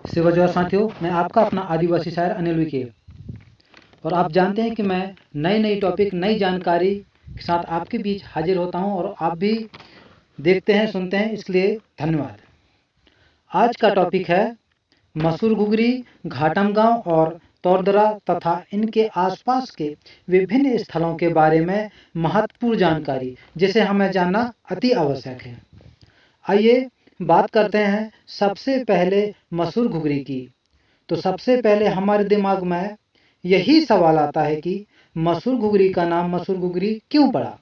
शिवजोहर साथियों, मैं आपका अपना आदिवासी शायर अनिल विके, और आप जानते हैं कि मैं नई टॉपिक, नई जानकारी के साथ आपके बीच हाजिर होता हूं और आप भी देखते हैं, सुनते हैं, इसलिए धन्यवाद। आज का टॉपिक है मसूर घुघरी, घाटम गांव और तोरदरा तथा इनके आसपास के विभिन्न स्थलों के बारे में महत्वपूर्ण जानकारी, जिसे हमें जानना अति आवश्यक है। आइए बात करते हैं सबसे पहले मसूर घुघरी की। तो सबसे पहले हमारे दिमाग में यही सवाल आता है कि मसूर घुघरी का नाम मसूर घुघरी क्यों पड़ा।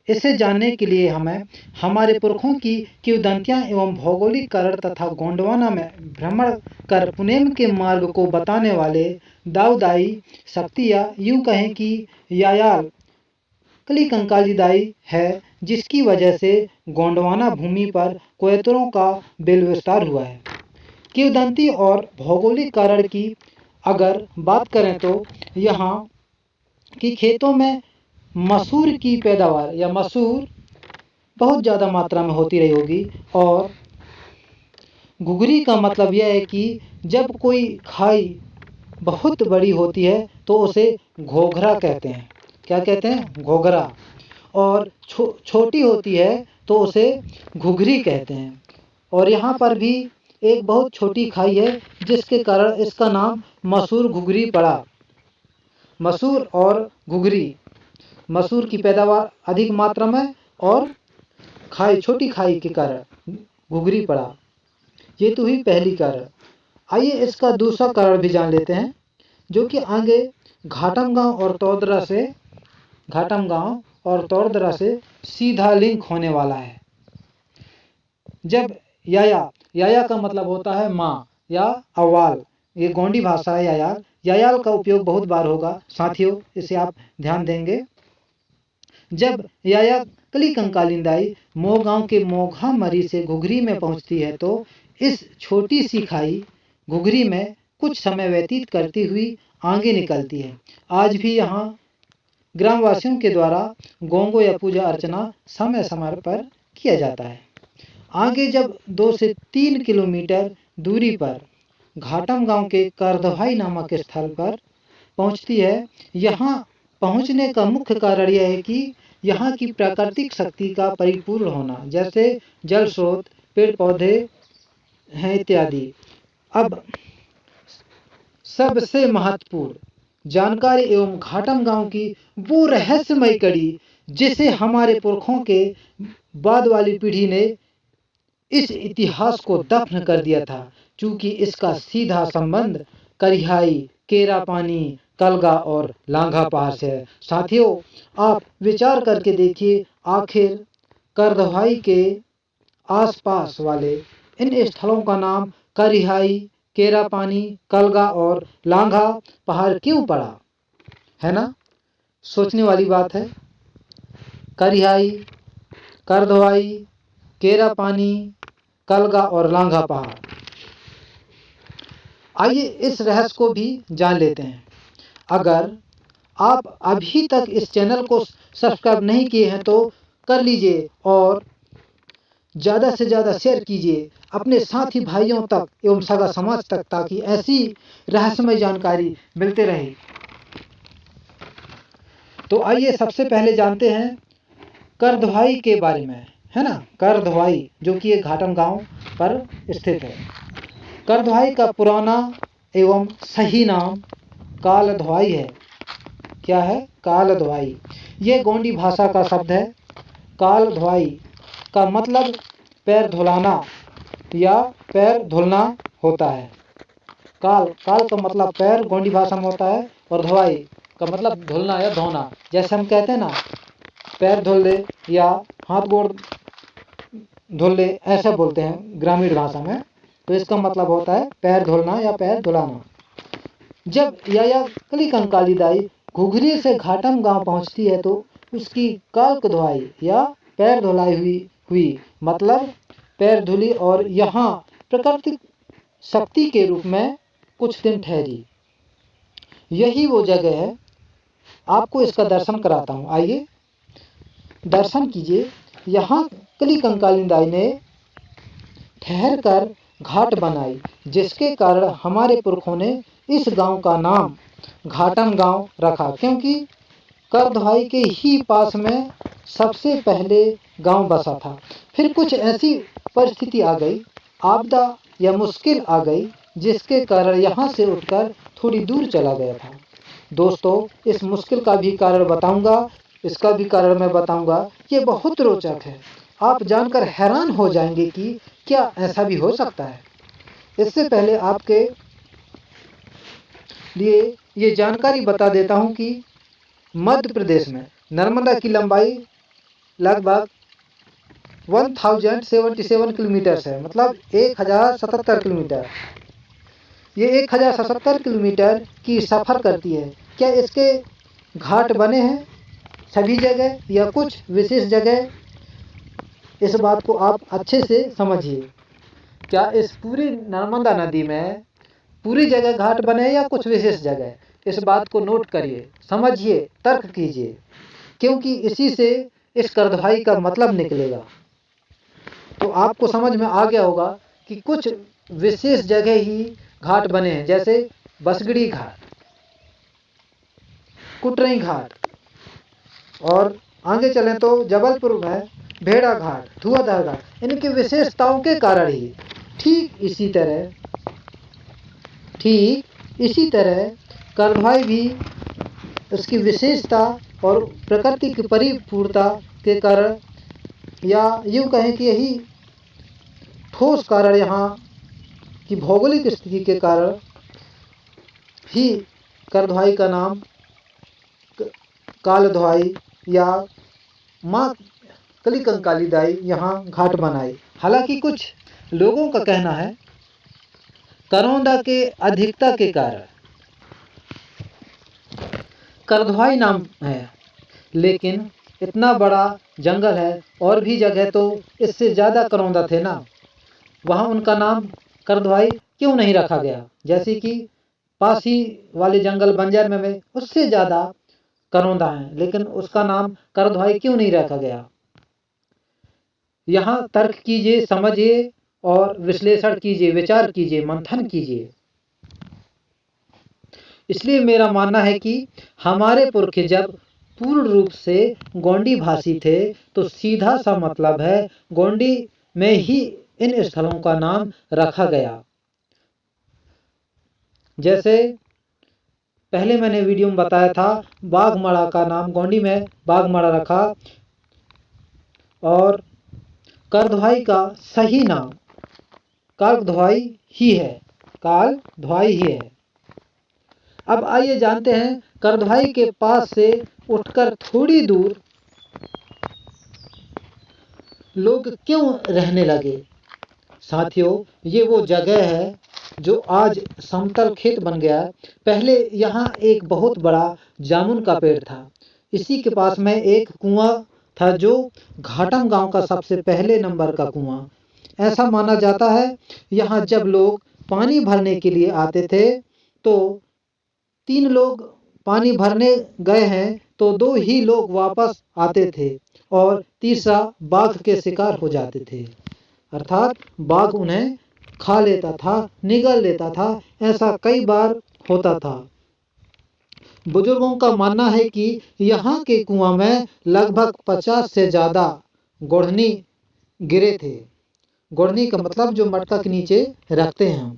इसे जानने के लिए हमें हमारे पुरखों की किंवदंतियां एवं भौगोलिक कारण तथा गोंडवाना में भ्रमण कर पुनेम के मार्ग को बताने वाले दाऊदाई शक्ति, या यूं कहें कि यायाल कली कंकाली दाई है, जिसकी वजह से गोंडवाना भूमि पर कोयतरों का बेल विस्तार हुआ है। किंवदंती और भौगोलिक कारण की अगर बात करें तो यहाँ की खेतों में मसूर की पैदावार या मसूर बहुत ज़्यादा मात्रा में होती रही होगी। और घुघरी का मतलब यह है कि जब कोई खाई बहुत बड़ी होती है तो उसे घोघरा कहते हैं। क्या कहते हैं? घोघरा। और छोटी होती है तो उसे घुघरी कहते हैं। और यहाँ पर भी एक बहुत छोटी खाई है, जिसके कारण इसका नाम मसूर घुघरी पड़ा। मसूर और घुघरी, मसूर की पैदावार अधिक मात्रा में और छोटी खाई के कारण घुघरी पड़ा। ये तो हुई पहली कारण। आइए इसका दूसरा कारण भी जान लेते हैं, जो कि आगे घाटम गांव और तोरदरा से सीधा लिंक होने वाला है। जब याया का मतलब होता है माँ या अवाल, ये गोंडी भाषा है। यायाल का उपयोग बहुत बार होगा साथियों, इसे आप ध्यान देंगे। जब याया कली कंकालीन दाई मोह गांव के मोघा मरी से घुघरी में पहुंचती है तो इस छोटी सी खाई घुघरी में कुछ समय व्यतीत करती हुई आगे निकलती है। आज भी यहाँ ग्रामवासियों के द्वारा गोंगो या पूजा अर्चना समय समय पर किया जाता है। आगे जब 2 से 3 किलोमीटर दूरी पर घाटम गांव के करदभाई नामक स्थल पर पहुंचती है। यहाँ पहुंचने का मुख्य कारण यह है कि यहाँ की प्राकृतिक शक्ति का परिपूर्ण होना, जैसे जल स्रोत, पेड़ पौधे हैं इत्यादि। अब सबसे महत्वपूर्ण जानकारी एवं घाटम गांव की वो रहस्यमय कड़ी, जिसे हमारे पुरखों के बाद वाली पीढ़ी ने इस इतिहास को दफन कर दिया था, क्योंकि इसका सीधा संबंध करिहाई, केरा पानी, कलगा और लांघा पहाड़ से है। साथियों, आप विचार करके देखिए, आखिर करदभाई के आसपास वाले इन स्थलों का नाम करिहाई, केरा पानी, कलगा और लांघा पहाड़ क्यों पड़ा, है ना? सोचने वाली बात है। करिहाई, करदभाई, केरा पानी, कलगा और लांघा पहाड़। आइए इस रहस्य को भी जान लेते हैं। अगर आप अभी तक इस चैनल को सब्सक्राइब नहीं किए हैं तो कर लीजिए और ज़्यादा से ज़्यादा शेयर कीजिए अपने साथी भाइयों तक एवं सगा समाज तक, ताकि ऐसी रहस्यमय जानकारी मिलते रहे। तो आइए सबसे पहले जानते हैं करदभाई के बारे में, है ना? करदभाई जो कि एक घाटम गांव पर स्थित है। करदभाई का पुराना एवं सही नाम कालधवाई है। क्या है? कालधवाई। ये गोंडी भाषा का शब्द है। कालधवाई का मतलब पैर धुलाना या पैर धुलना होता है। काल का मतलब पैर गोंडी भाषा में होता है, और धवाई का मतलब धुलना या धोना। जैसे हम कहते हैं ना, पैर धुल ले या हाथ गोड़ धुल ले, ऐसा बोलते हैं ग्रामीण भाषा में। तो इसका मतलब होता है पैर धुलना या पैर धुलाना। जब याया कली कंकाली दाई घुघरी से घाटम गांव पहुंचती है तो उसकी काल्क धुलाई या पैर धुलाई हुई मतलब पैर धुली, और यहाँ प्राकृतिक शक्ति के रूप में कुछ दिन ठहरी। यही वो जगह है। आपको इसका दर्शन कराता हूँ। आइए दर्शन कीजिए। यहाँ कली कंकाली दाई ने ठहर कर घाट बनाई, जिसके कारण हमारे पुरखों ने इस गांव का नाम घाटम गांव रखा, क्योंकि करधवाई के ही पास में सबसे पहले गांव बसा था। फिर कुछ ऐसी परिस्थिति आ गई, आपदा या मुश्किल आ गई, जिसके कारण यहाँ से उठकर थोड़ी दूर चला गया था। दोस्तों, इस मुश्किल का भी कारण बताऊंगा, इसका भी कारण मैं बताऊंगा। ये बहुत रोचक है, आप जानकर हैरान हो जाएंगे कि क्या ऐसा भी हो सकता है। इससे पहले आपके लिए ये जानकारी बता देता हूँ कि मध्य प्रदेश में नर्मदा की लंबाई लगभग 1077 किलोमीटर है, मतलब 1077 किलोमीटर। ये 1077 किलोमीटर की सफ़र करती है। क्या इसके घाट बने हैं सभी जगह या कुछ विशेष जगह? इस बात को आप अच्छे से समझिए। क्या इस पूरी नर्मदा नदी में पूरी जगह घाट बने या कुछ विशेष जगह? इस बात को नोट करिए, समझिए, तर्क कीजिए, क्योंकि इसी से इस करधवाई का मतलब निकलेगा। तो आपको समझ में आ गया होगा कि कुछ विशेष जगह ही घाट बने हैं, जैसे बसगड़ी घाट, कुटरई घाट, और आगे चलें तो जबलपुर में भेड़ा घाट, धुआंधार घाट। इनकी विशेषताओं के कारण ही ठीक इसी तरह करधवाई भी उसकी विशेषता और प्रकृति की परिपूर्णता के कारण, या यूँ कहें कि यही ठोस कारण, यहाँ की भौगोलिक स्थिति के कारण ही करधवाई का नाम कालधवाई या माँ कलिकंकाली दाई यहाँ घाट बनाई। हालांकि कुछ लोगों का कहना है करौंदा के अधिकता के कारण करधवाई नाम है, लेकिन इतना बड़ा जंगल है और भी जगह तो इससे ज़्यादा करौंदा थे ना, वहाँ उनका नाम करधवाई क्यों नहीं रखा गया? जैसे कि पास ही वाले जंगल बंजर में उससे ज़्यादा करौंदा है, लेकिन उसका नाम करधवाई क्यों नहीं रखा गया? यहाँ तर्क कीजिए, समझिए और विश्लेषण कीजिए, विचार कीजिए, मंथन कीजिए। इसलिए मेरा मानना है कि हमारे पुरख जब पूर्ण रूप से गोंडी भाषी थे, तो सीधा सा मतलब है गोंडी में ही इन स्थलों का नाम रखा गया। जैसे पहले मैंने वीडियो में बताया था, बाघमारा का नाम गोंडी में बाघमारा रखा, और करधवाई का सही नाम कालधवाई ही है। अब आइए जानते हैं करधवाई के पास से उठकर थोड़ी दूर लोग क्यों रहने लगे। साथियों, ये वो जगह है जो आज समतल खेत बन गया है। पहले यहाँ एक बहुत बड़ा जामुन का पेड़ था। इसी के पास में एक कुआं था, जो घाटम गांव का सबसे पहले नंबर का कुआं। ऐसा माना जाता है यहाँ जब लोग पानी भरने के लिए आते थे, तो 3 लोग पानी भरने गए हैं तो 2 ही लोग वापस आते थे और तीसरा बाघ के शिकार हो जाते थे, अर्थात बाघ उन्हें खा लेता था, निगल लेता था। ऐसा कई बार होता था। बुजुर्गों का मानना है कि यहाँ के कुआं में लगभग 50 से ज़्यादा गोढ़नी गिरे थे। गोढ़नी का मतलब जो मटका के नीचे रखते हैं हम,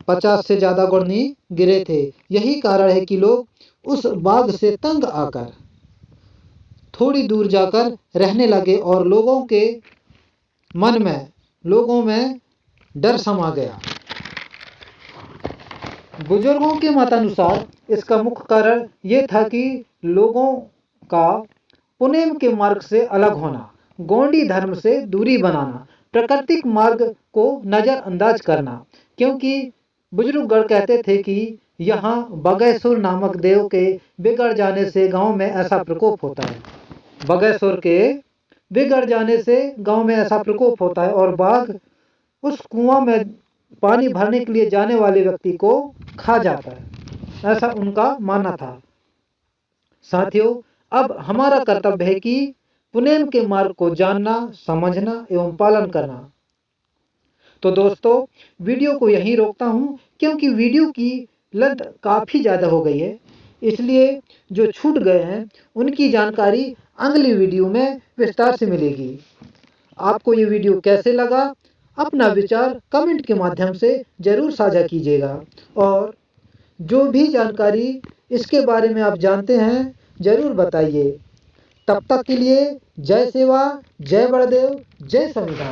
50 से ज़्यादा गोढ़नी गिरे थे। यही कारण है कि लोग उस बाघ से तंग आकर थोड़ी दूर जाकर रहने लगे और लोगों में डर समा गया। बुजुर्गों के मतानुसार इसका मुख्य कारण ये था कि लोगों का पुनेम के मार्ग से अलग होना, गोंडी धर्म से दूरी बनाना, प्राकृतिक मार्ग को नज़रअंदाज करना। क्योंकि बुजुर्गगण कहते थे कि यहाँ बगैसुर नामक देव के बिगड़ जाने से गांव में ऐसा प्रकोप होता है। बगैसुर के बिगड़ जाने से गांव में ऐसा प्रकोप होता है और बाघ उस कुआं में पानी भरने के लिए जाने वाले व्यक्ति को खा जाता है। ऐसा उनका मानना था। साथियों, अब हमारा कर्तव्य है कि पुनेम के मार्ग को जानना, समझना एवं पालन करना। तो दोस्तों वीडियो को यहीं रोकता हूँ, क्योंकि वीडियो की लेंथ काफ़ी ज़्यादा हो गई है, इसलिए जो छूट गए हैं उनकी जानकारी अगली वीडियो में विस्तार से मिलेगी। आपको ये वीडियो कैसे लगा, अपना विचार कमेंट के माध्यम से ज़रूर साझा कीजिएगा, और जो भी जानकारी इसके बारे में आप जानते हैं ज़रूर बताइए। तब तक के लिए जय सेवा, जय बड़देव, जय संविधान।